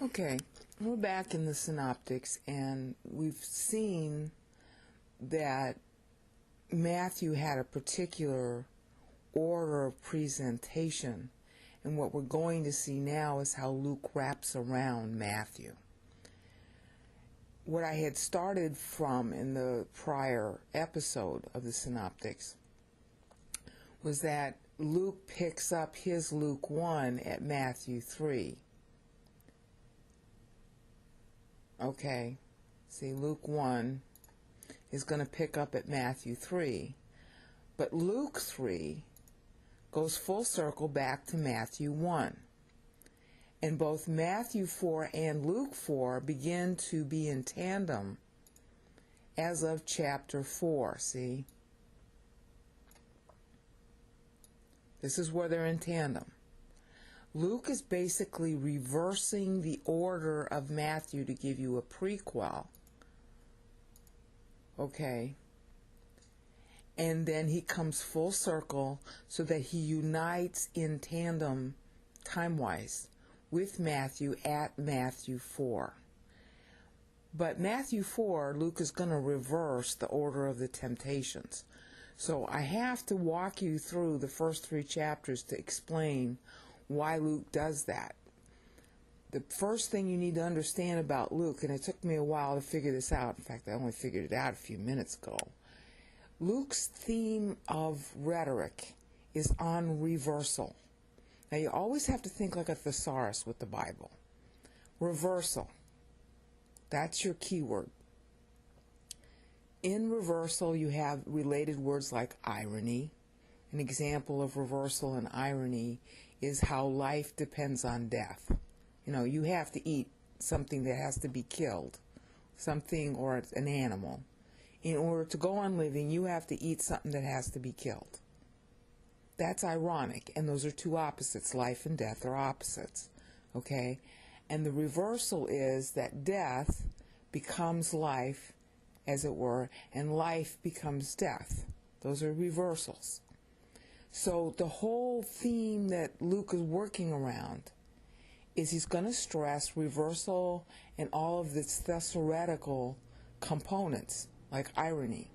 Okay, we're back in the Synoptics, and we've seen that Matthew had a particular order of presentation, and what we're going to see now is how Luke wraps around Matthew. What I had started from in the prior episode of the Synoptics was that Luke picks up his Luke 1 at Matthew 3. Okay, see, Luke 1 is going to pick up at Matthew 3, but Luke 3 goes full circle back to Matthew 1. And both Matthew 4 and Luke 4 begin to be in tandem as of chapter 4, see? This is where they're in tandem. Luke is basically reversing the order of Matthew to give you a prequel. Okay. And then he comes full circle so that he unites in tandem, time-wise, with Matthew at Matthew 4. But Matthew 4, Luke is going to reverse the order of the temptations. So I have to walk you through the first 3 chapters to explain why Luke does that. The first thing you need to understand about Luke, and it took me a while to figure this out, in fact I only figured it out a few minutes ago, Luke's theme of rhetoric is on reversal. Now you always have to think like a thesaurus with the Bible. Reversal. That's your key word. In reversal you have related words like irony. An example of reversal and irony is how life depends on death. You know, you have to eat something that has to be killed, something or an animal. In order to go on living, you have to eat something that has to be killed. That's ironic, and those are two opposites. Life and death are opposites. Okay? And the reversal is that death becomes life, as it were, and life becomes death. Those are reversals. So the whole theme that Luke is working around is he's going to stress reversal and all of its theoretical components, like irony.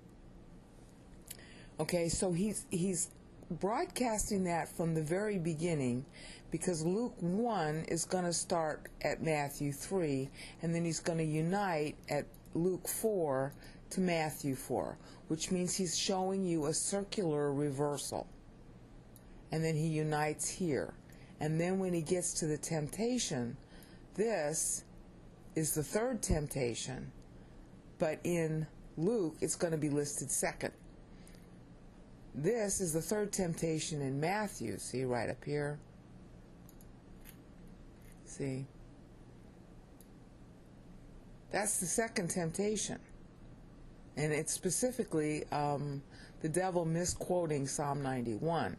Okay, so he's broadcasting that from the very beginning, because Luke 1 is going to start at Matthew 3, and then he's going to unite at Luke 4 to Matthew 4, which means he's showing you a circular reversal. And then he unites here. And then when he gets to the temptation, this is the third temptation, but in Luke it's going to be listed second. This is the third temptation in Matthew, see right up here. See? That's the second temptation. And it's specifically the devil misquoting Psalm 91.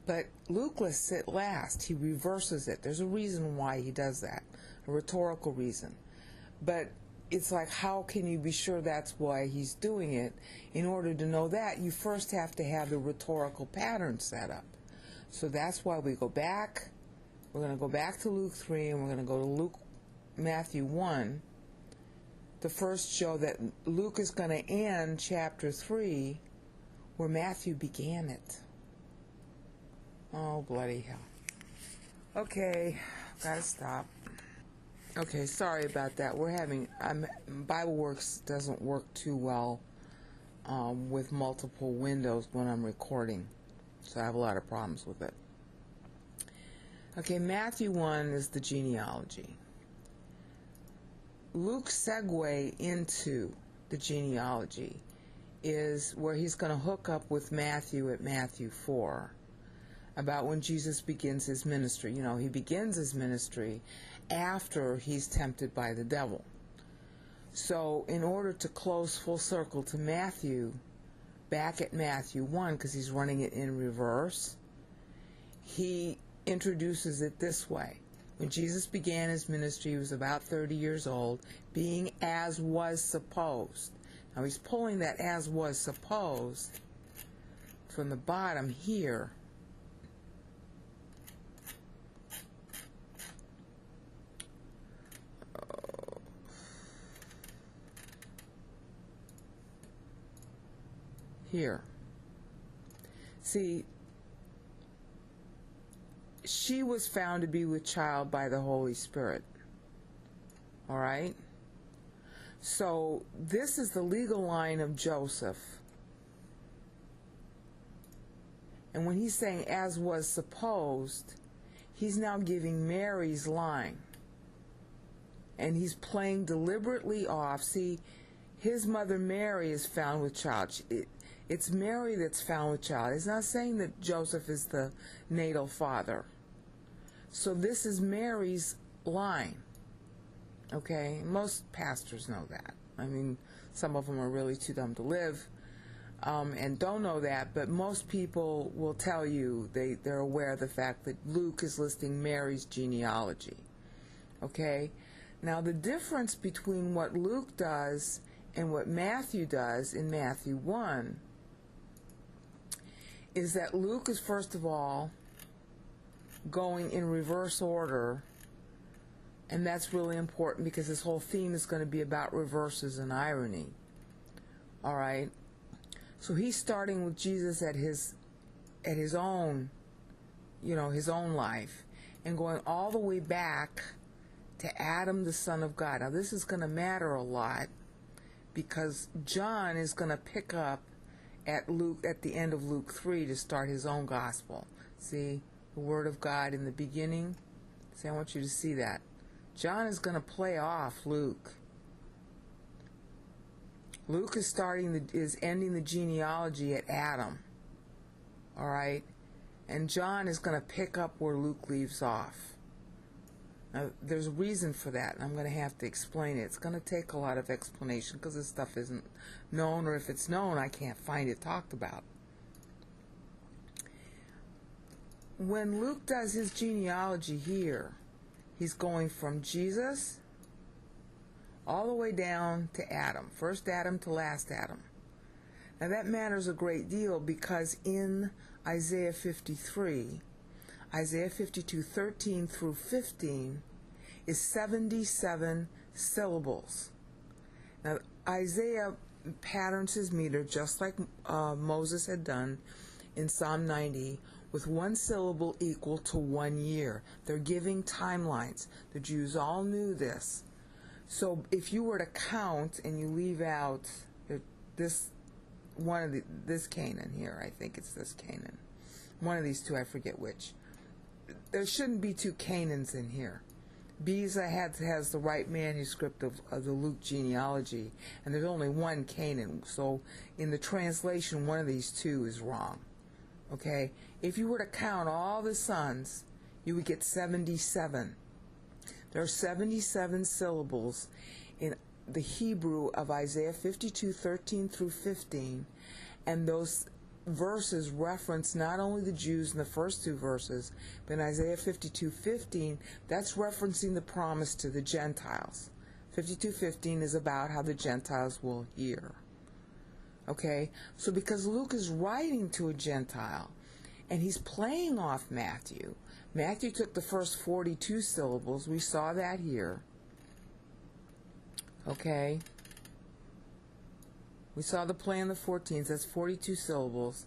But Luke lists it last. He reverses it. There's a reason why he does that, a rhetorical reason. But it's like, how can you be sure that's why he's doing it? In order to know that, you first have to have the rhetorical pattern set up. So that's why we go back. We're going to go back to Luke 3, and we're going to go to Matthew 1 to first show that Luke is going to end chapter 3 where Matthew began it. Oh, bloody hell. Okay, gotta stop. Okay, sorry about that. BibleWorks doesn't work too well with multiple windows when I'm recording, so I have a lot of problems with it. Okay, Matthew 1 is the genealogy. Luke's segue into the genealogy is where he's going to hook up with Matthew at Matthew 4. About when Jesus begins his ministry. You know, he begins his ministry after he's tempted by the devil. So in order to close full circle to Matthew, back at Matthew 1, because he's running it in reverse, he introduces it this way. When Jesus began his ministry, he was about 30 years old, being as was supposed. Now he's pulling that as was supposed from the bottom here. here. See, she was found to be with child by the Holy Spirit. All right? So this is the legal line of Joseph. And when he's saying as was supposed, he's now giving Mary's line. And he's playing deliberately off. See, his mother Mary is found with child. It's Mary that's found with child. It's not saying that Joseph is the natal father. So this is Mary's line. Okay? Most pastors know that. I mean, some of them are really too dumb to live and don't know that, but most people will tell you they're aware of the fact that Luke is listing Mary's genealogy. Okay? Now, the difference between what Luke does and what Matthew does in Matthew 1 is that Luke is, first of all, going in reverse order, and that's really important because this whole theme is going to be about reverses and irony. All right? So he's starting with Jesus at his own, his own life, and going all the way back to Adam, the son of God. Now, this is going to matter a lot because John is going to pick up at the end of Luke 3 to start his own gospel. See, the Word of God in the beginning. See, I want you to see that. John is going to play off Luke. Luke is ending the genealogy at Adam. All right? And John is going to pick up where Luke leaves off. Now, there's a reason for that, and I'm going to have to explain it. It's going to take a lot of explanation because this stuff isn't known, or if it's known, I can't find it talked about. When Luke does his genealogy here, he's going from Jesus all the way down to Adam, first Adam to last Adam. Now that matters a great deal because in Isaiah 53, Isaiah 52:13 through 15 is 77 syllables. Now Isaiah patterns his meter just like Moses had done in Psalm 90, with one syllable equal to 1 year. They're giving timelines. The Jews all knew this. So if you were to count and you leave out this Canaan here, I think it's this Canaan. One of these two, I forget which. There shouldn't be two Canaans in here. Beza has the right manuscript of the Luke genealogy, and there's only one Canaan. So in the translation, one of these two is wrong. Okay? If you were to count all the sons, you would get 77. There are 77 syllables in the Hebrew of Isaiah 52:13 through 15, and those verses reference not only the Jews in the first two verses, but in Isaiah 52:15, that's referencing the promise to the Gentiles. 52:15 is about how the Gentiles will hear. Okay? So because Luke is writing to a Gentile, and he's playing off Matthew, Matthew took the first 42 syllables. We saw that here. Okay? We saw the play in the 14s. That's 42 syllables.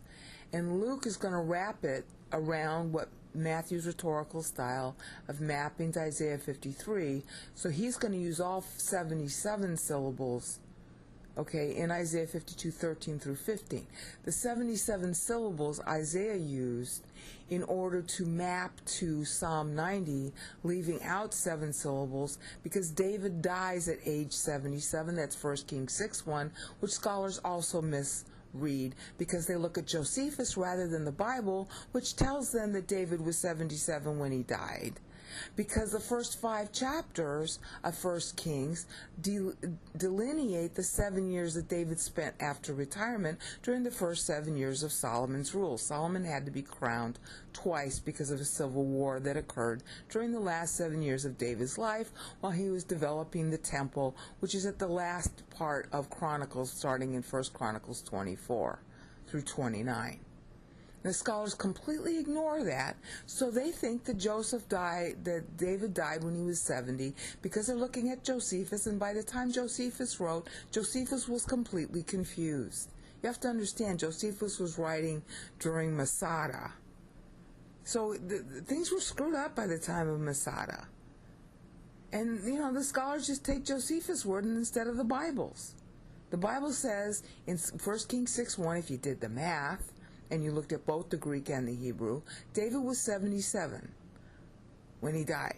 And Luke is going to wrap it around what Matthew's rhetorical style of mapping to Isaiah 53. So he's going to use all 77 syllables, okay, in Isaiah 52:13 through 15. The 77 syllables Isaiah used in order to map to Psalm 90, leaving out 7 syllables, because David dies at age 77. That's 1 Kings 6:1, which scholars also misread because they look at Josephus rather than the Bible, which tells them that David was 77 when he died. Because the first 5 chapters of 1 Kings delineate the 7 years that David spent after retirement during the first 7 years of Solomon's rule. Solomon had to be crowned twice because of a civil war that occurred during the last 7 years of David's life while he was developing the temple, which is at the last part of Chronicles, starting in 1 Chronicles 24 through 29. The scholars completely ignore that, so they think that David died when he was 70 because they're looking at Josephus, and by the time Josephus wrote, Josephus was completely confused. You You have to understand, Josephus was writing during Masada. So things were screwed up by the time of Masada. And, the scholars just take Josephus' word instead of the Bible's. The Bible says in 1 Kings 6:1, if you did the math, and you looked at both the Greek and the Hebrew, David was 77 when he died.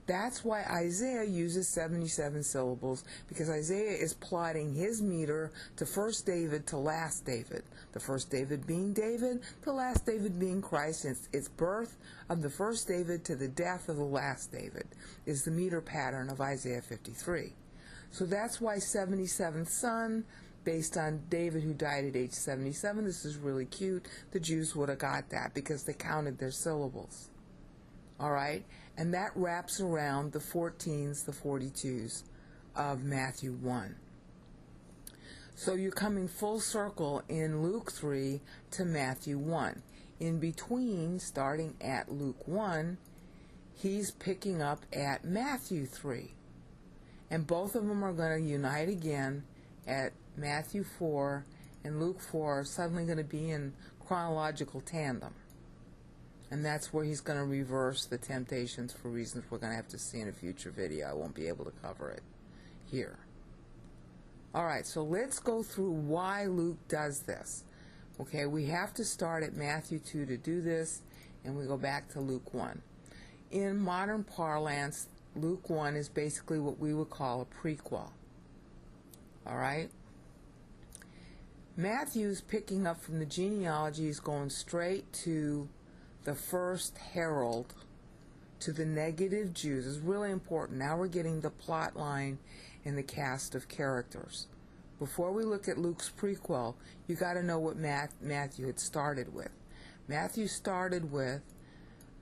That's why Isaiah uses 77 syllables, because Isaiah is plotting his meter to first David to last David. The first David being David, the last David being Christ. It's birth of the first David to the death of the last David is the meter pattern of Isaiah 53. So that's why 77th son, based on David who died at age 77. This is really cute. The Jews would have got that because they counted their syllables. All right? And that wraps around the 14s, the 42s of Matthew 1. So you're coming full circle in Luke 3 to Matthew 1. In between, starting at Luke 1, he's picking up at Matthew 3. And both of them are going to unite again at Matthew 4 and Luke 4 are suddenly going to be in chronological tandem. And that's where he's going to reverse the temptations for reasons we're going to have to see in a future video. I won't be able to cover it here. All right, so let's go through why Luke does this. Okay, we have to start at Matthew 2 to do this, and we go back to Luke 1. In modern parlance, Luke 1 is basically what we would call a prequel. All right? Matthew's picking up from the genealogies, going straight to the first herald, to the negative Jews. It's really important. Now we're getting the plot line and the cast of characters. Before we look at Luke's prequel, you got to know what Matthew had started with. Matthew started with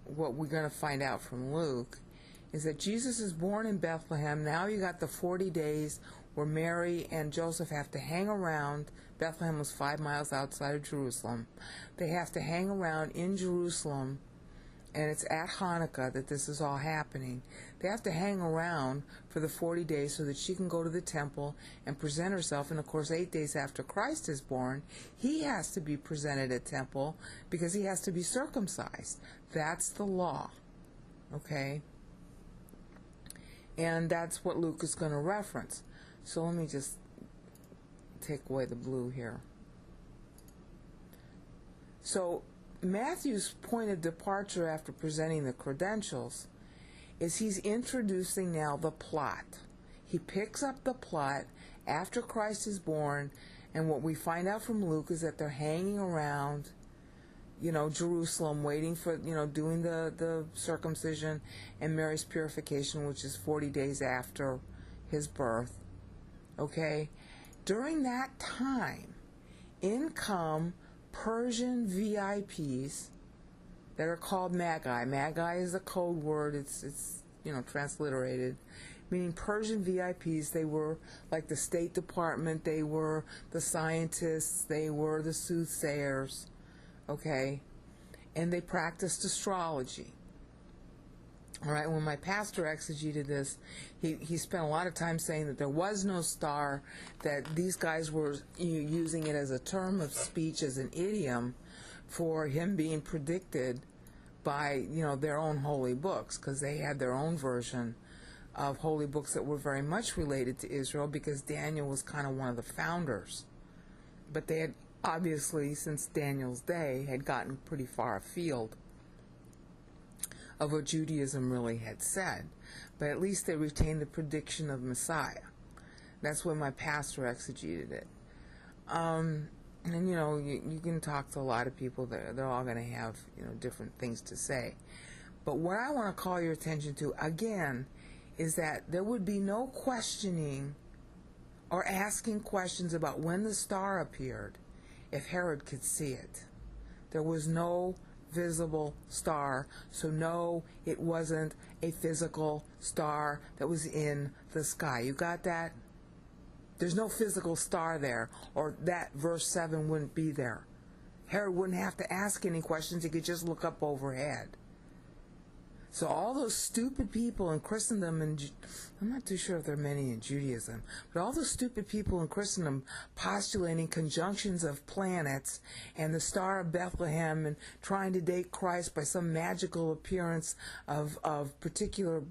what we're going to find out from Luke is that Jesus is born in Bethlehem. Now you got the 40 days where Mary and Joseph have to hang around. Bethlehem was 5 miles outside of Jerusalem. They have to hang around in Jerusalem, and it's at Hanukkah that this is all happening. They have to hang around for the 40 days so that she can go to the temple and present herself. And of course, 8 days after Christ is born, he has to be presented at temple because he has to be circumcised. That's the law. Okay? And that's what Luke is going to reference. So let me just take away the blue here. So Matthew's point of departure after presenting the credentials is he's introducing now the plot. He picks up the plot after Christ is born, and what we find out from Luke is that they're hanging around, Jerusalem, waiting for, doing the circumcision and Mary's purification, which is 40 days after his birth. Okay? During that time, in come Persian VIPs that are called magi. Magi is a code word. It's transliterated, meaning Persian VIPs. They were like the State Department. They were the scientists. They were the soothsayers. Okay? And they practiced astrology. All right, when my pastor exegeted this, he spent a lot of time saying that there was no star, that these guys were using it as a term of speech, as an idiom, for him being predicted by, their own holy books, because they had their own version of holy books that were very much related to Israel, because Daniel was kind of one of the founders. But they had obviously, since Daniel's day, had gotten pretty far afield of what Judaism really had said. But at least they retained the prediction of Messiah. That's when my pastor exegeted it. And you can talk to a lot of people. They're all going to have different things to say. But what I want to call your attention to, again, is that there would be no questioning or asking questions about when the star appeared if Herod could see it. There was no visible star, so no, it wasn't a physical star that was in the sky. You got that? There's no physical star there, or that verse 7 wouldn't be there. Herod wouldn't have to ask any questions. He could just look up overhead. So all those stupid people in Christendom, and I'm not too sure if there are many in Judaism, but all those stupid people in Christendom postulating conjunctions of planets and the Star of Bethlehem and trying to date Christ by some magical appearance of particular,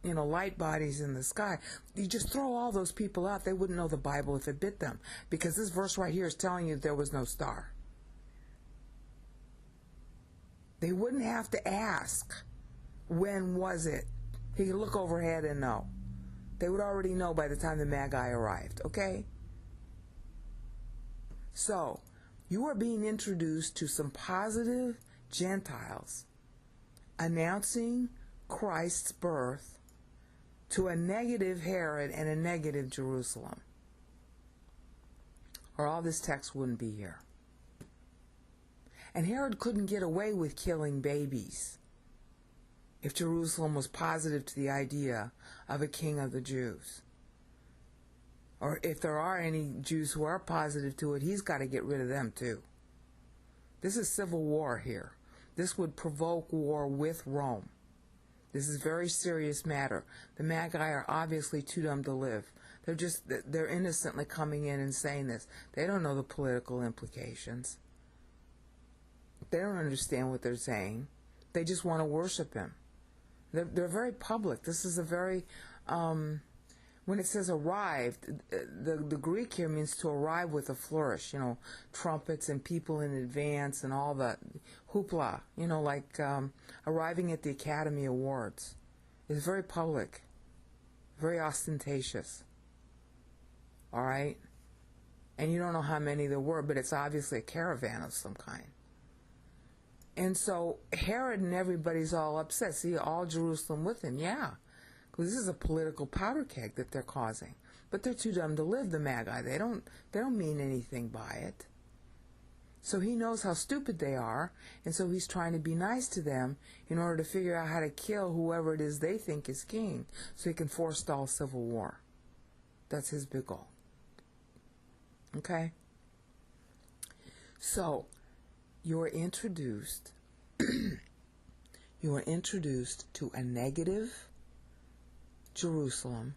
light bodies in the sky. You just throw all those people out, they wouldn't know the Bible if it bit them, because this verse right here is telling you there was no star. They wouldn't have to ask, when was it? He could look overhead and know. They would already know by the time the magi arrived, okay? So, you are being introduced to some positive Gentiles announcing Christ's birth to a negative Herod and a negative Jerusalem, or all this text wouldn't be here. And Herod couldn't get away with killing babies if Jerusalem was positive to the idea of a king of the Jews. Or if there are any Jews who are positive to it, he's got to get rid of them too. This is civil war here. This would provoke war with Rome. This is a very serious matter. The Magi are obviously too dumb to live. They're innocently coming in and saying this. They don't know the political implications. They don't understand what they're saying. They just want to worship him. They're very public. This is a very, when it says arrived, the Greek here means to arrive with a flourish, trumpets and people in advance and all the hoopla, like arriving at the Academy Awards. It's very public, very ostentatious. All right? And you don't know how many there were, but it's obviously a caravan of some kind. And so Herod and everybody's all upset. See, all Jerusalem with him, yeah. Because this is a political powder keg that they're causing. But they're too dumb to live, the Magi. They don't mean anything by it. So he knows how stupid they are, and so he's trying to be nice to them in order to figure out how to kill whoever it is they think is king, so he can forestall civil war. That's his big goal. Okay? So, you are introduced to a negative Jerusalem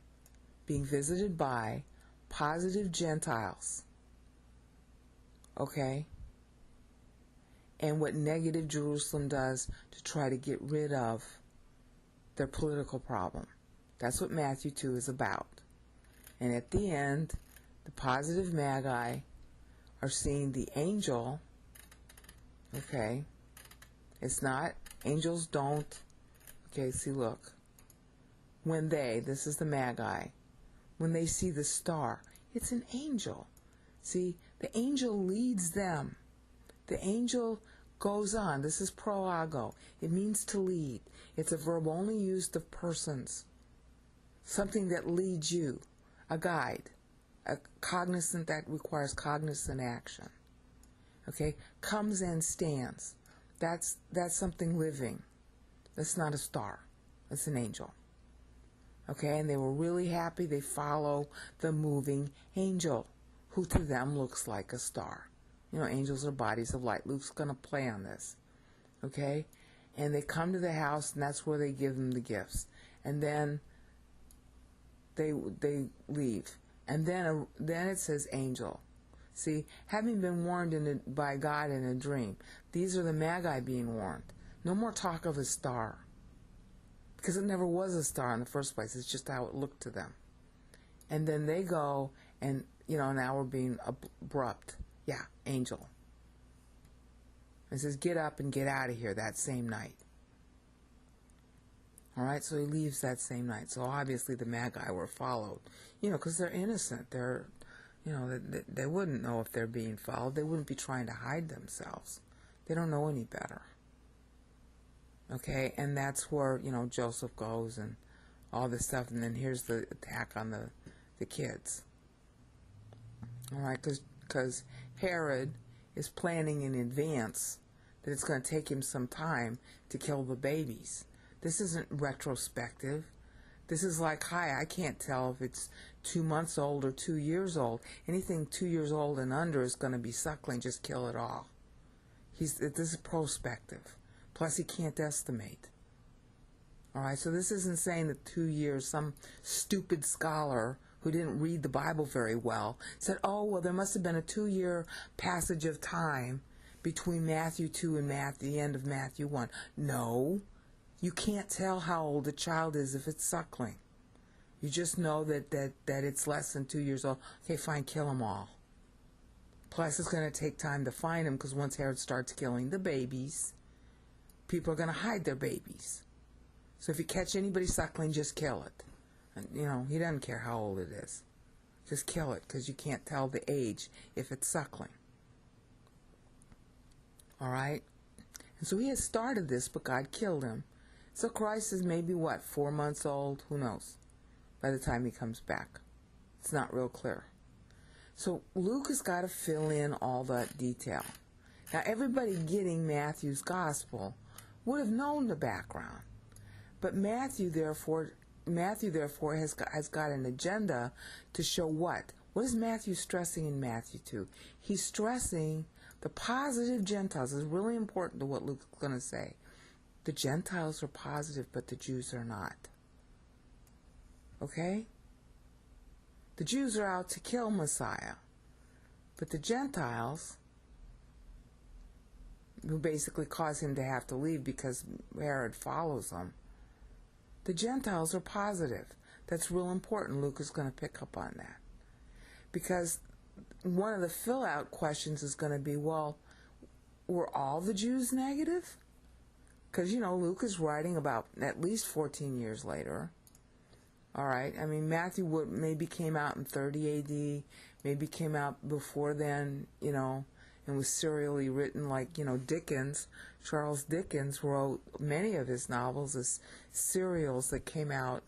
being visited by positive Gentiles. Okay? And what negative Jerusalem does to try to get rid of their political problem. That's what Matthew 2 is about. And at the end, the positive Magi are seeing the angel. Okay, it's not, angels don't, okay, see, look, when this is the Magi, when they see the star, it's an angel. See, the angel leads them. The angel goes on. This is proago. It means to lead. It's a verb only used of persons. Something that leads you, a guide, a cognizant that requires cognizant action. Okay, comes and stands. That's something living. That's not a star. That's an angel. Okay, and they were really happy. They follow the moving angel, who to them looks like a star. Angels are bodies of light. Luke's going to play on this. Okay, and they come to the house, and that's where they give them the gifts. And then they leave. And then it says angel. See, having been warned by God in a dream, these are the Magi being warned. No more talk of a star. Because it never was a star in the first place. It's just how it looked to them. And then they go and, now we're being abrupt. Yeah, angel. It says, get up and get out of here that same night. All right, so he leaves that same night. So obviously the Magi were followed. Because they're innocent. They're... they wouldn't know if they're being followed. They wouldn't be trying to hide themselves. They don't know any better. Okay, and that's where, Joseph goes and all this stuff, and then here's the attack on the kids. All right, because Herod is planning in advance that it's going to take him some time to kill the babies. This isn't retrospective. This is like, hi, I can't tell if it's 2 months old or 2 years old. Anything 2 years old and under is going to be suckling. Just kill it all. This is prospective. Plus, he can't estimate. All right, so this isn't saying that 2 years, some stupid scholar who didn't read the Bible very well said, oh, well, there must have been a 2-year passage of time between Matthew 2 and the end of Matthew 1. No, you can't tell how old a child is if it's suckling. You just know that it's less than 2 years old. Okay, fine, kill them all. Plus, it's going to take time to find them, because once Herod starts killing the babies, people are going to hide their babies. So if you catch anybody suckling, just kill it. And, he doesn't care how old it is. Just kill it, because you can't tell the age if it's suckling. All right? And so he had started this, but God killed him. So Christ is maybe, 4 months old? Who knows? By the time he comes back. It's not real clear. So Luke has got to fill in all that detail. Now, everybody getting Matthew's gospel would have known the background. But Matthew, therefore, has got an agenda to show what? What is Matthew stressing in Matthew 2? He's stressing the positive Gentiles. It's really important to what Luke's going to say. The Gentiles are positive, but the Jews are not. Okay? The Jews are out to kill Messiah. But the Gentiles, who basically cause him to have to leave because Herod follows them, the Gentiles are positive. That's real important. Luke is going to pick up on that. Because one of the fill-out questions is going to be, well, were all the Jews negative? Because, Luke is writing about at least 14 years later. All right? I mean, Matthew maybe came out in 30 A.D., maybe came out before then, and was serially written like, Dickens. Charles Dickens wrote many of his novels as serials that came out,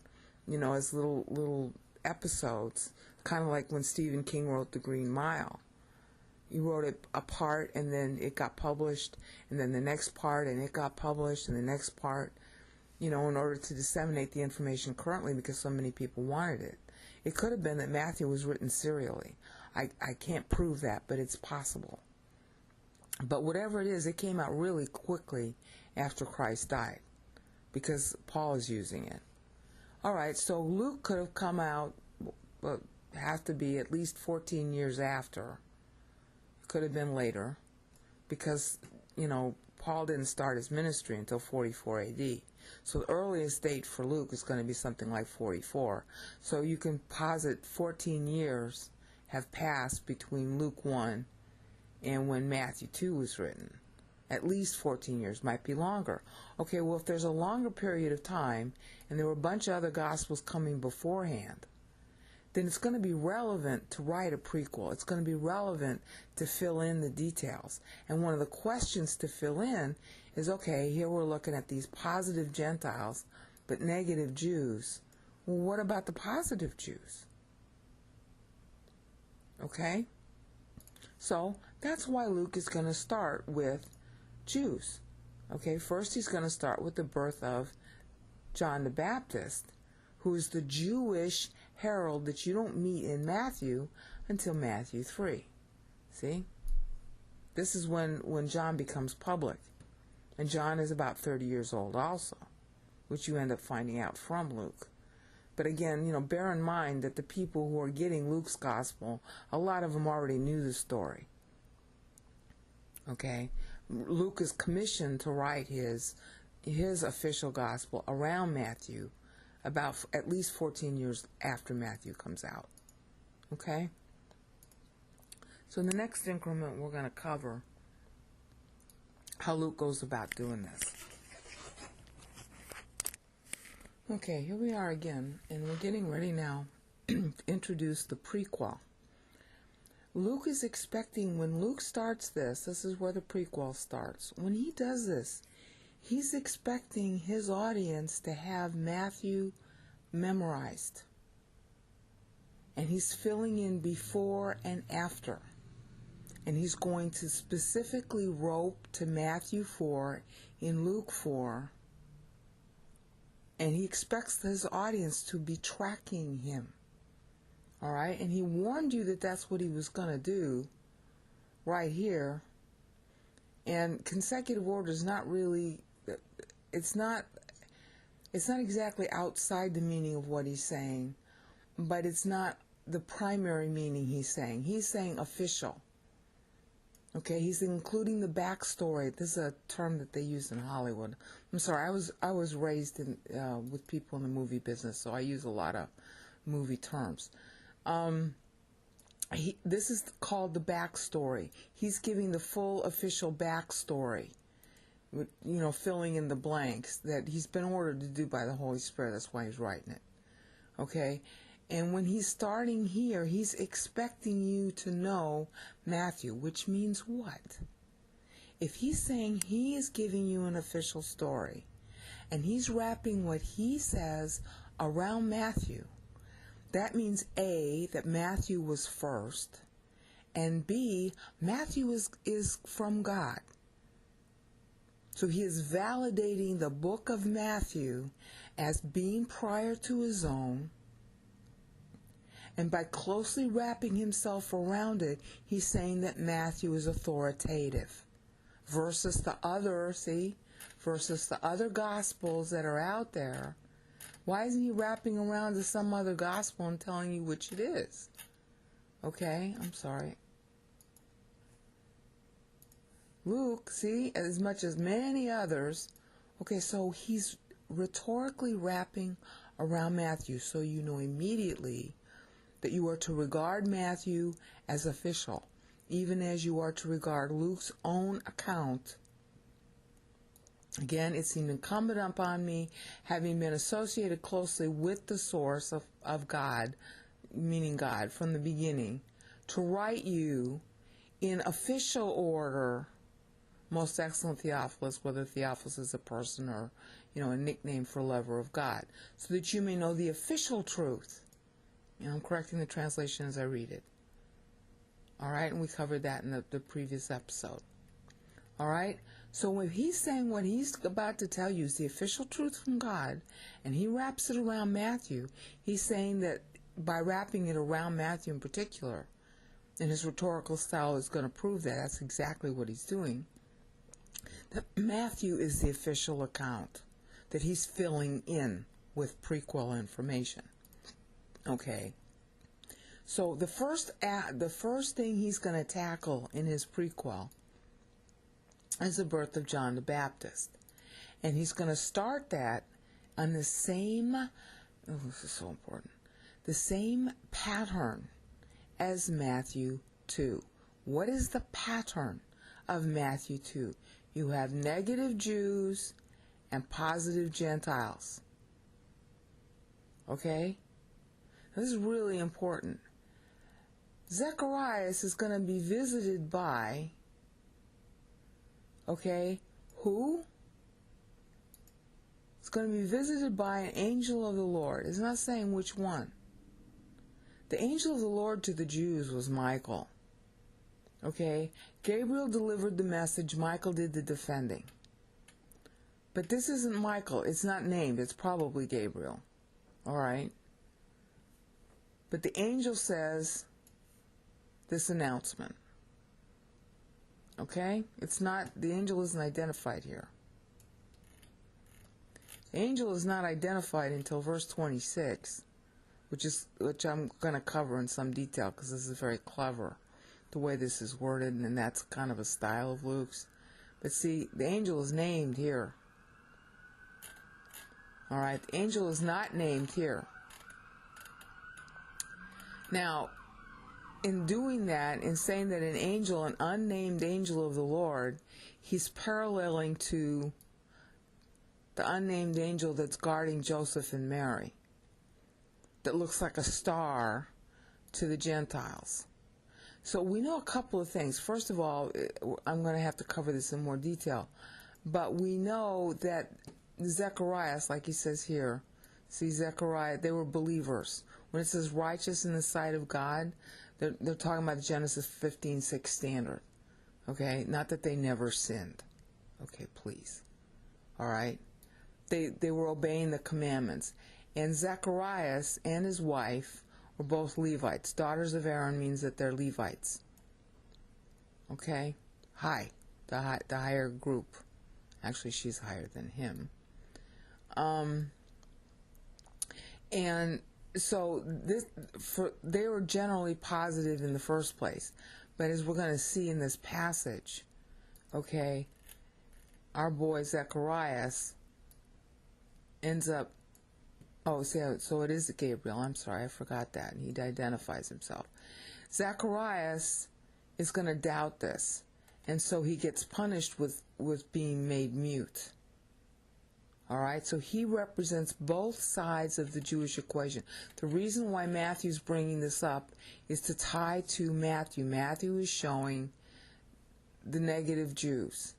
as little episodes, kind of like when Stephen King wrote The Green Mile. He wrote it a part, and then it got published, and then the next part, and it got published, and the next part, in order to disseminate the information currently because so many people wanted it. It could have been that Matthew was written serially. I can't prove that, but it's possible. But whatever it is, it came out really quickly after Christ died because Paul is using it. All right, so Luke could have come out, have to be at least 14 years after. It could have been later because, Paul didn't start his ministry until 44 A.D. So the earliest date for Luke is going to be something like 44. So you can posit 14 years have passed between Luke 1 and when Matthew 2 was written. At least 14 years, might be longer. Okay, well, if there's a longer period of time and there were a bunch of other Gospels coming beforehand, then it's going to be relevant to write a prequel. It's going to be relevant to fill in the details. And one of the questions to fill in is, okay, here we're looking at these positive Gentiles, but negative Jews. Well, what about the positive Jews? Okay? So that's why Luke is going to start with Jews. Okay, first he's going to start with the birth of John the Baptist, who is the Jewish herald that you don't meet in Matthew until Matthew 3. See? This is when John becomes public. And John is about 30 years old also, which you end up finding out from Luke. But again, bear in mind that the people who are getting Luke's gospel, a lot of them already knew the story. Okay? Luke is commissioned to write his official gospel around Matthew, about at least 14 years after Matthew comes out. Okay? So in the next increment, we're going to cover how Luke goes about doing this. Okay, here we are again, and we're getting ready now to introduce the prequel. Luke is expecting, when Luke starts this is where the prequel starts. When he does this, he's expecting his audience to have Matthew memorized. And he's filling in before and after. And he's going to specifically rope to Matthew 4 in Luke 4. And he expects his audience to be tracking him. All right? And he warned you that that's what he was going to do right here. And consecutive order is not really, it's not, It's not exactly outside the meaning of what he's saying, but it's not the primary meaning he's saying. He's saying official. Okay, he's including the backstory. This is a term that they use in Hollywood. I'm sorry, I was raised in with people in the movie business, so I use a lot of movie terms. This is called the backstory. He's giving the full official backstory, with, filling in the blanks that he's been ordered to do by the Holy Spirit. That's why he's writing it. Okay? And when he's starting here, he's expecting you to know Matthew, which means what? If he's saying he is giving you an official story, and he's wrapping what he says around Matthew, that means A, that Matthew was first, and B, Matthew is from God. So he is validating the book of Matthew as being prior to his own, and by closely wrapping himself around it, he's saying that Matthew is authoritative versus the other gospels that are out there. Why isn't he wrapping around to some other gospel and telling you which it is? Okay, I'm sorry. Luke, see, as much as many others, okay, so he's rhetorically wrapping around Matthew, so you know immediately that you are to regard Matthew as official, even as you are to regard Luke's own account. Again, it seemed incumbent upon me, having been associated closely with the source of God, meaning God, from the beginning, to write you in official order, most excellent Theophilus, whether Theophilus is a person or, a nickname for lover of God, so that you may know the official truth. And I'm correcting the translation as I read it. All right, and we covered that in the previous episode. All right, so when he's saying what he's about to tell you is the official truth from God, and he wraps it around Matthew, he's saying that by wrapping it around Matthew in particular, and his rhetorical style is going to prove that, that's exactly what he's doing, that Matthew is the official account that he's filling in with prequel information. Okay, so the first thing he's going to tackle in his prequel is the birth of John the Baptist, and he's going to start that on the same, this is so important, the same pattern as Matthew 2. What is the pattern of Matthew 2? You have negative Jews and positive Gentiles. Okay? This is really important. Zacharias is going to be visited by, who? It's going to be visited by an angel of the Lord. It's not saying which one. The angel of the Lord to the Jews was Michael. Okay? Gabriel delivered the message. Michael did the defending. But this isn't Michael. It's not named. It's probably Gabriel. All right? But the angel says this announcement. Okay? It's not, the angel isn't identified here. The angel is not identified until verse 26, which I'm going to cover in some detail because this is very clever, the way this is worded, and that's kind of a style of Luke's. But see, the angel is named here. All right? The angel is not named here. Now, in doing that, in saying that an angel, an unnamed angel of the Lord, he's paralleling to the unnamed angel that's guarding Joseph and Mary, that looks like a star to the Gentiles. So we know a couple of things. First of all, I'm going to have to cover this in more detail, but we know that Zacharias, like he says here, see, Zechariah, they were believers. When it says righteous in the sight of God, they're talking about the Genesis 15:6 standard. Okay? Not that they never sinned. Okay, please. All right? They were obeying the commandments. And Zacharias and his wife were both Levites. Daughters of Aaron means that they're Levites. Okay? The higher group. Actually, she's higher than him. And so they were generally positive in the first place. But as we're going to see in this passage, okay, our boy Zacharias ends up, so it is Gabriel. I'm sorry, I forgot that. He identifies himself. Zacharias is going to doubt this, and so he gets punished with being made mute. All right, so he represents both sides of the Jewish equation. The reason why Matthew's bringing this up is to tie to Matthew. Matthew is showing the negative Jews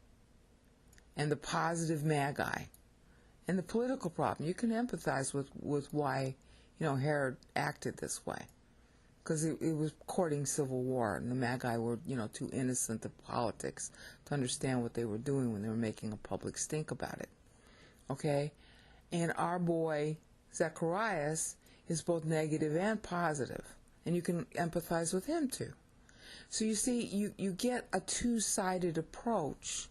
and the positive magi and the political problem. You can empathize with why, Herod acted this way, because it was courting civil war, and the magi were, too innocent of politics to understand what they were doing when they were making a public stink about it. Okay, and our boy Zacharias is both negative and positive, and you can empathize with him too. So you see, you get a two-sided approach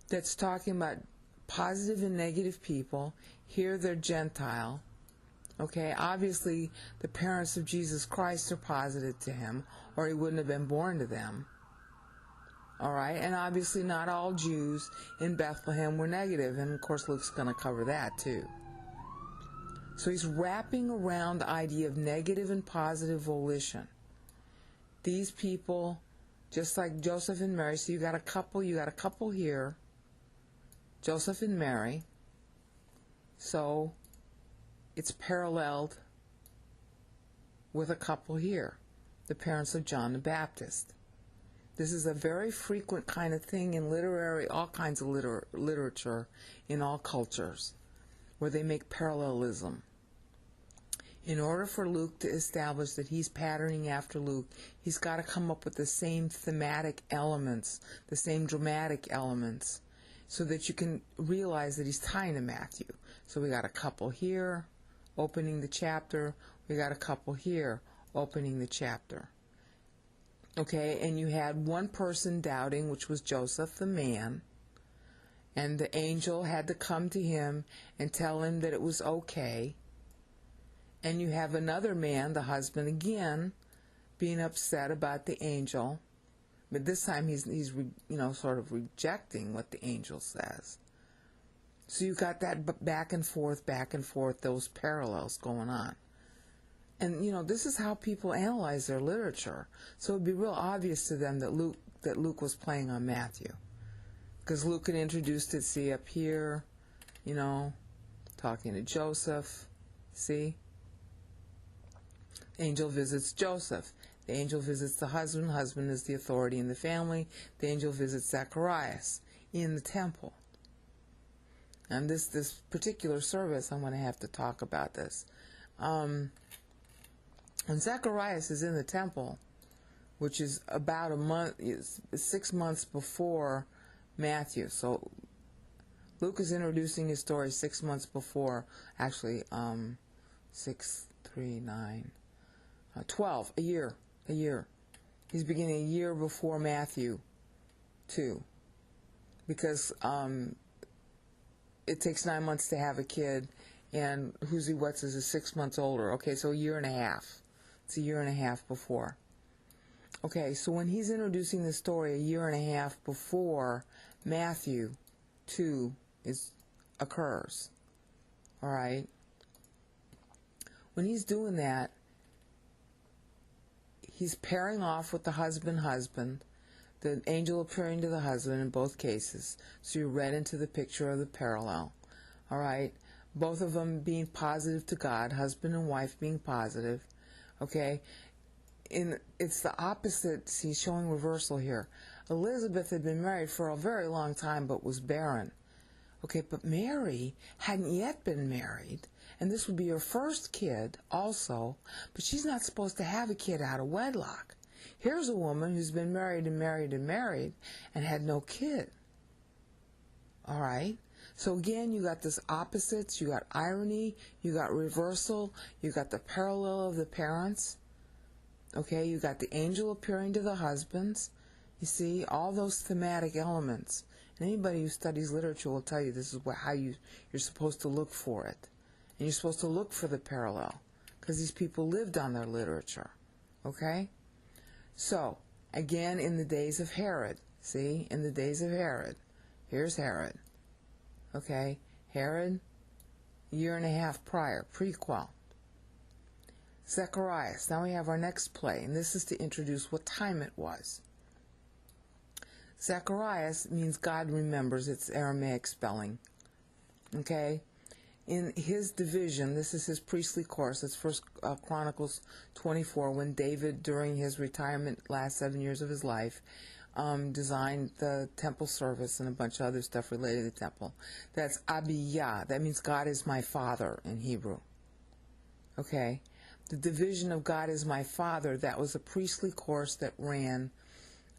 that's talking about positive and negative people. Here they're Gentile. Okay, obviously the parents of Jesus Christ are positive to him, or he wouldn't have been born to them. All right, and obviously not all Jews in Bethlehem were negative, and of course Luke's going to cover that too. So he's wrapping around the idea of negative and positive volition. These people, just like Joseph and Mary, so you got a couple here, Joseph and Mary, so it's paralleled with a couple here, the parents of John the Baptist. This is a very frequent kind of thing in all kinds of literature in all cultures, where they make parallelism. In order for Luke to establish that he's patterning after Luke, he's got to come up with the same thematic elements, the same dramatic elements, so that you can realize that he's tying to Matthew. So we got a couple here, opening the chapter. We got a couple here, opening the chapter. Okay, and you had one person doubting, which was Joseph, the man, and the angel had to come to him and tell him that it was okay. And you have another man, the husband, again, being upset about the angel, but this time he's sort of rejecting what the angel says. So you got that back and forth, those parallels going on. And, this is how people analyze their literature. So it would be real obvious to them that Luke was playing on Matthew. Because Luke had introduced it, see, up here, talking to Joseph, see? Angel visits Joseph. The angel visits the husband. Husband is the authority in the family. The angel visits Zacharias in the temple. And this particular service, I'm going to have to talk about this. When Zacharias is in the temple, which is about 6 months before Matthew. So Luke is introducing his story 6 months before, actually 6, 3, 9, 12, a year. He's beginning a year before Matthew 2, because it takes 9 months to have a kid, and Who's What's is 6 months older. Okay, so a year and a half. It's a year and a half before. Okay, so when he's introducing the story a year and a half before Matthew 2 occurs, all right, when he's doing that, he's pairing off with the husband, the angel appearing to the husband in both cases. So you read into the picture of the parallel, all right, both of them being positive to God, husband and wife being positive. Okay, it's the opposite. He's showing reversal here. Elizabeth had been married for a very long time but was barren. Okay, but Mary hadn't yet been married, and this would be her first kid also, but she's not supposed to have a kid out of wedlock. Here's a woman who's been married and had no kid. All right? So again, you got this opposites, you got irony, you got reversal, you got the parallel of the parents. Okay, you got the angel appearing to the husbands. You see, all those thematic elements. And anybody who studies literature will tell you this is how you're supposed to look for it. And you're supposed to look for the parallel, because these people lived on their literature. Okay? So, again, in the days of Herod, see, in the days of Herod, here's Herod. Okay? Herod, year and a half prior, prequel. Zacharias. Now we have our next play, and this is to introduce what time it was. Zacharias means God remembers. It's Aramaic spelling. Okay? In his division, this is his priestly course. It's First Chronicles 24, when David, during his retirement, last 7 years of his life, designed the temple service and a bunch of other stuff related to the temple. That's Abiyah. That means God is my father in Hebrew. Okay? The division of God is my father, that was a priestly course that ran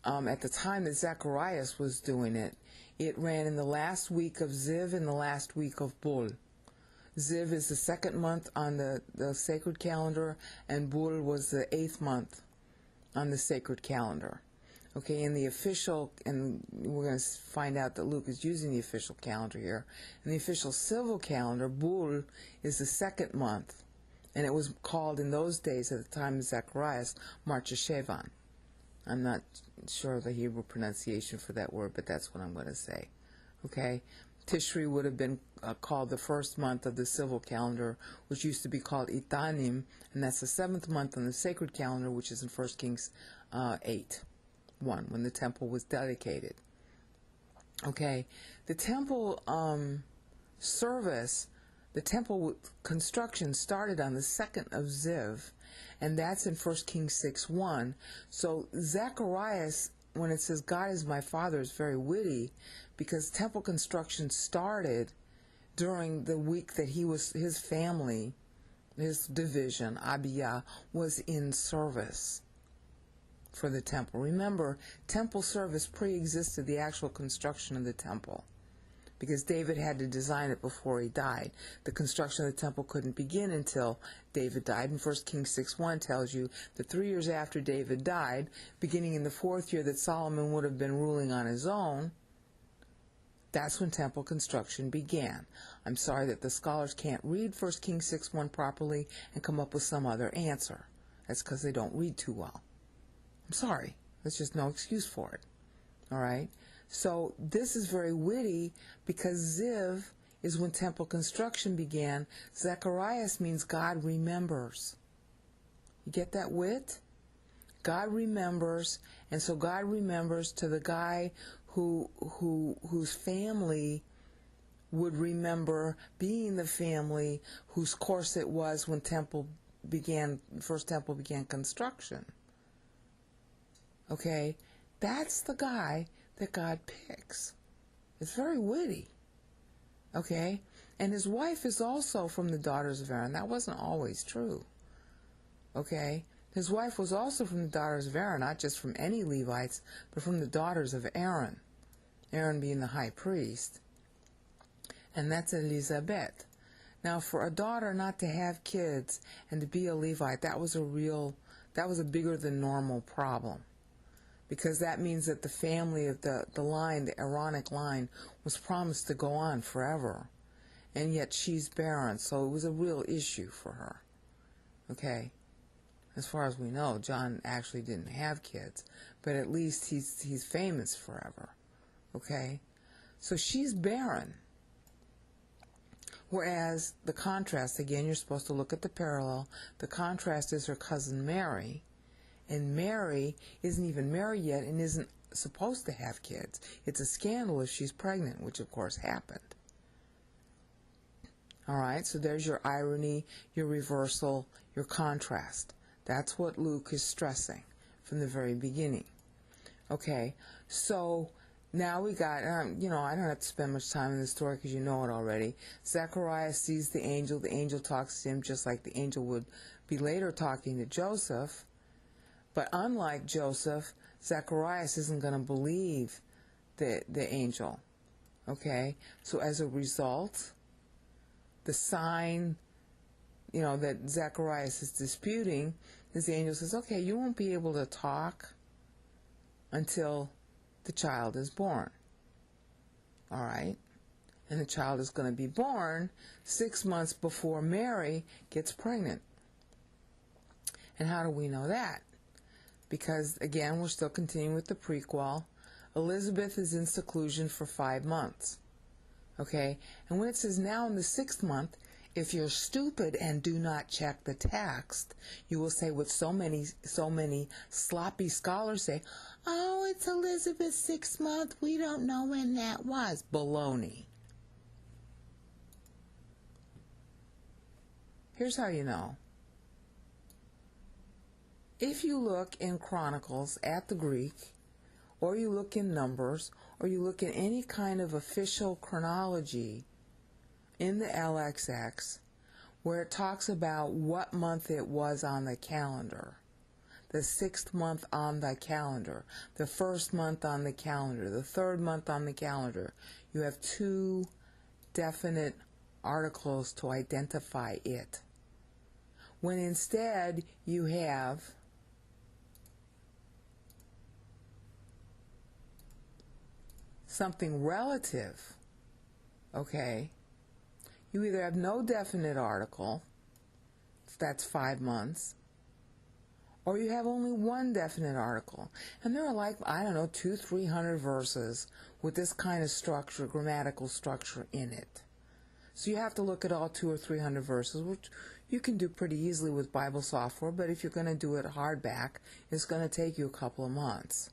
at the time that Zacharias was doing it. It ran in the last week of Ziv and the last week of Bul. Ziv is the second month on the sacred calendar, and Bul was the 8th month on the sacred calendar. Okay, in the official, and we're going to find out that Luke is using the official calendar here. In the official civil calendar, Bul is the second month, and it was called in those days, at the time of Zacharias, March Shevan. I'm not sure of the Hebrew pronunciation for that word, but that's what I'm going to say. Okay? Tishri would have been called the first month of the civil calendar, which used to be called Itanim, and that's the 7th month on the sacred calendar, which is in 1 Kings 8:1, when the temple was dedicated. Okay? The temple service, the temple construction started on the 2nd of Ziv, and that's in 1 Kings 6:1. So Zacharias, when it says God is my father, is very witty, because temple construction started during the week that his family, his division, Abiyah, was in service for the temple. Remember, temple service pre-existed the actual construction of the temple, because David had to design it before he died. The construction of the temple couldn't begin until David died. And 1 Kings 6:1 tells you that 3 years after David died, beginning in the 4th year that Solomon would have been ruling on his own, that's when temple construction began. I'm sorry that the scholars can't read 1 Kings 6:1 properly and come up with some other answer. That's because they don't read too well. I'm sorry. There's just no excuse for it. All right? So this is very witty, because Ziv is when temple construction began. Zacharias means God remembers. You get that wit? God remembers, and so God remembers to the guy whose family would remember being the family whose course it was when first temple began construction. Okay? That's the guy that God picks. It's very witty. Okay? And his wife is also from the daughters of Aaron. That wasn't always true. Okay? His wife was also from the daughters of Aaron, not just from any Levites, but from the daughters of Aaron. Aaron being the high priest. And that's Elizabeth. Now, for a daughter not to have kids and to be a Levite, that was a bigger than normal problem. Because that means that the family of the line, the Aaronic line, was promised to go on forever. And yet she's barren, so it was a real issue for her. Okay? As far as we know, John actually didn't have kids, but at least he's famous forever. Okay? So she's barren. Whereas the contrast, again, you're supposed to look at the parallel. The contrast is her cousin Mary. And Mary isn't even married yet and isn't supposed to have kids. It's a scandal if she's pregnant, which of course happened. All right, so there's your irony, your reversal, your contrast. That's what Luke is stressing from the very beginning. Okay, so now we got, I don't have to spend much time in this story because you know it already. Zacharias sees the angel talks to him just like the angel would be later talking to Joseph. But unlike Joseph, Zacharias isn't going to believe the angel. Okay? So as a result, the sign, that Zacharias is disputing, is the angel says, okay, you won't be able to talk until the child is born. All right? And the child is going to be born 6 months before Mary gets pregnant. And how do we know that? Because, again, we're still continuing with the prequel. Elizabeth is in seclusion for 5 months. Okay? And when it says now in the 6th month, if you're stupid and do not check the text, you will say what so many sloppy scholars say, oh, it's Elizabeth's 6th month. We don't know when that was. Baloney. Here's how you know. If you look in Chronicles at the Greek, or you look in Numbers, or you look at any kind of official chronology in the LXX, where it talks about what month it was on the calendar, the 6th month on the calendar, the 1st month on the calendar, the 3rd month on the calendar, you have 2 definite articles to identify it. When instead you have something relative, okay, you either have no definite article, that's 5 months, or you have only one definite article. And there are like, I don't know, 200-300 verses with this kind of structure, grammatical structure in it. So you have to look at all 200 or 300 verses, which you can do pretty easily with Bible software, but if you're going to do it hardback, it's going to take you a couple of months.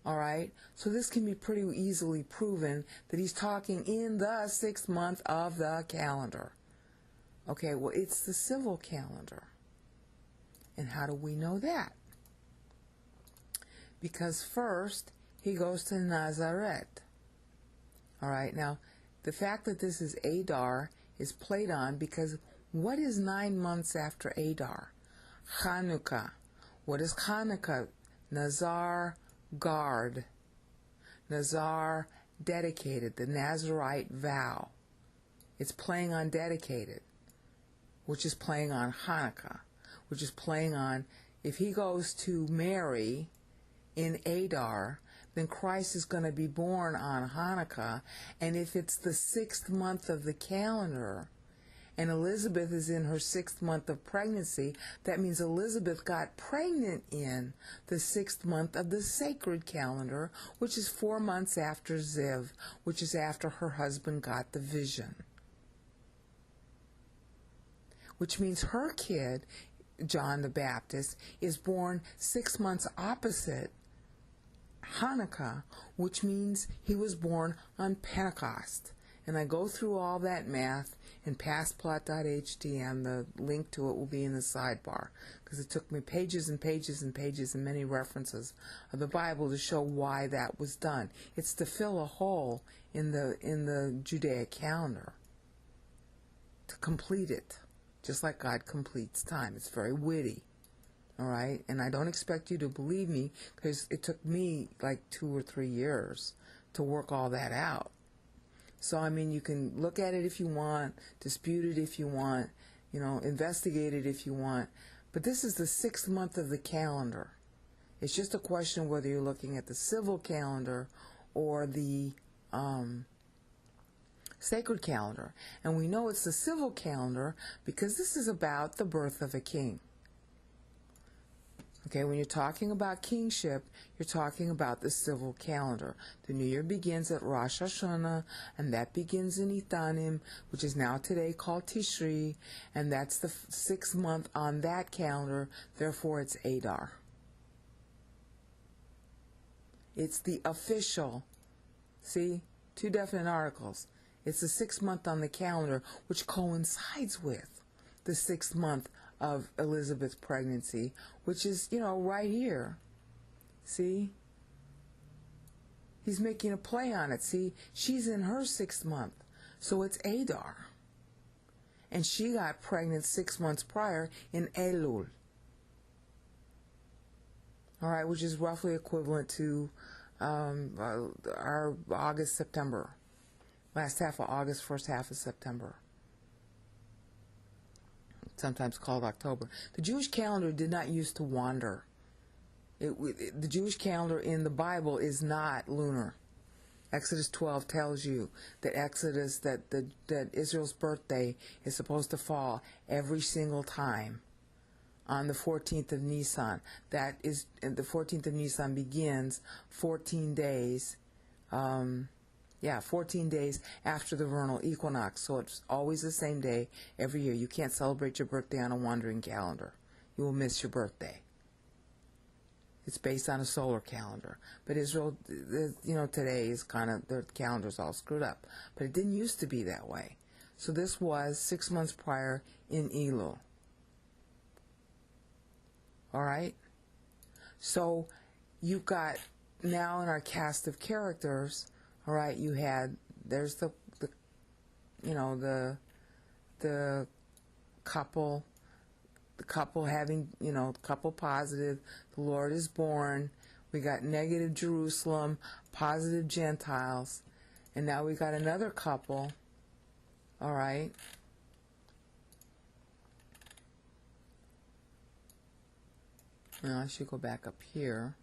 All right? So this can be pretty easily proven that he's talking in the 6th month of the calendar. Okay, well, it's the civil calendar. And how do we know that? Because first, he goes to Nazareth. All right, now, the fact that this is Adar is played on because what is 9 months after Adar? Chanukah. What is Chanukah? Nazar guard. Nazar dedicated, the Nazarite vow. It's playing on dedicated, which is playing on Hanukkah, which is playing on, if he goes to Mary in Adar, then Christ is going to be born on Hanukkah. And if it's the 6th month of the calendar, and Elizabeth is in her 6th month of pregnancy, that means Elizabeth got pregnant in the 6th month of the sacred calendar, which is 4 months after Ziv, which is after her husband got the vision. Which means her kid, John the Baptist, is born 6 months opposite Hanukkah, which means he was born on Pentecost. And I go through all that math in pastplot.htm. The link to it will be in the sidebar, because it took me pages and pages and pages and many references of the Bible to show why that was done. It's to fill a hole in the Judaic calendar, to complete it, just like God completes time. It's very witty. All right, and I don't expect you to believe me, because it took me like 2 or 3 years to work all that out. So, I mean, you can look at it if you want, dispute it if you want, investigate it if you want. But this is the 6th month of the calendar. It's just a question of whether you're looking at the civil calendar or the sacred calendar. And we know it's the civil calendar because this is about the birth of a king. Okay, when you're talking about kingship, you're talking about the civil calendar. The new year begins at Rosh Hashanah, and that begins in Itanim, which is now today called Tishri, and that's the 6th month on that calendar, therefore it's Adar. It's the official, see, 2 definite articles. It's the 6th month on the calendar, which coincides with the 6th month of Elizabeth's pregnancy, which is, right here. See? He's making a play on it. See? She's in her 6th month, so it's Adar. And she got pregnant 6 months prior in Elul. All right, which is roughly equivalent to our August, September. Last half of August, first half of September. Sometimes called October. The Jewish calendar did not used to wander. The Jewish calendar in the Bible is not lunar. Exodus 12 tells you that that Israel's birthday is supposed to fall every single time on the 14th of Nisan. That is, the 14th of Nisan begins 14 days, 14 days after the vernal equinox. So it's always the same day every year. You can't celebrate your birthday on a wandering calendar. You will miss your birthday. It's based on a solar calendar. But Israel, today is kind of, their calendar's all screwed up. But it didn't used to be that way. So this was 6 months prior in Elul. All right? So you've got, now in our cast of characters, all right, there's the couple, having, couple positive, the Lord is born. We got negative Jerusalem, positive Gentiles. And now we got another couple, all right. Now I should go back up here.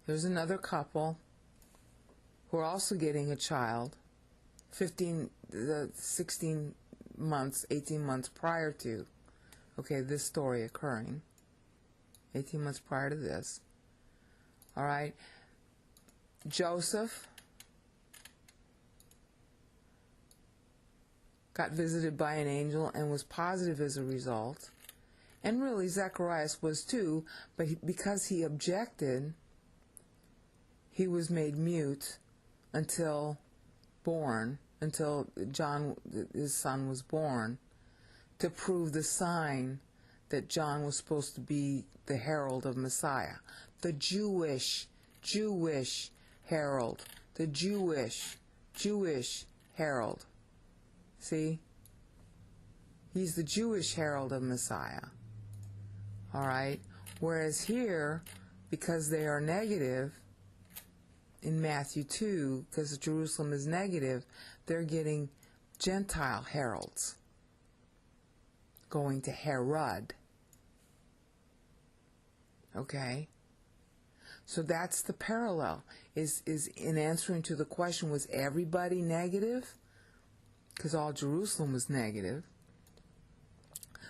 There's another couple who are also getting a child, 16 months, 18 months prior to, this story occurring. 18 months prior to this. All right. Joseph got visited by an angel and was positive as a result. And really, Zacharias was too, but because he objected, he was made mute until John, his son, was born, to prove the sign that John was supposed to be the herald of Messiah, the Jewish herald, the Jewish herald. See? He's the Jewish herald of Messiah. All right? Whereas here, because they are negative, in Matthew 2, because Jerusalem is negative, they're getting Gentile heralds going to Herod. Okay? So that's the parallel, is in answering to the question, was everybody negative? Because all Jerusalem was negative.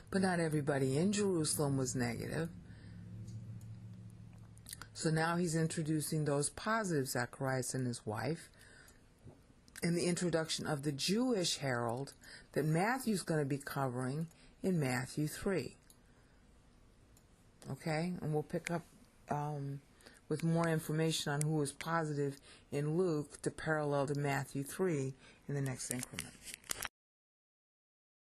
But not everybody in Jerusalem was negative. So now he's introducing those positive, Zacharias and his wife, and the introduction of the Jewish herald that Matthew's going to be covering in Matthew 3. Okay? And we'll pick up with more information on who is positive in Luke to parallel to Matthew 3 in the next increment.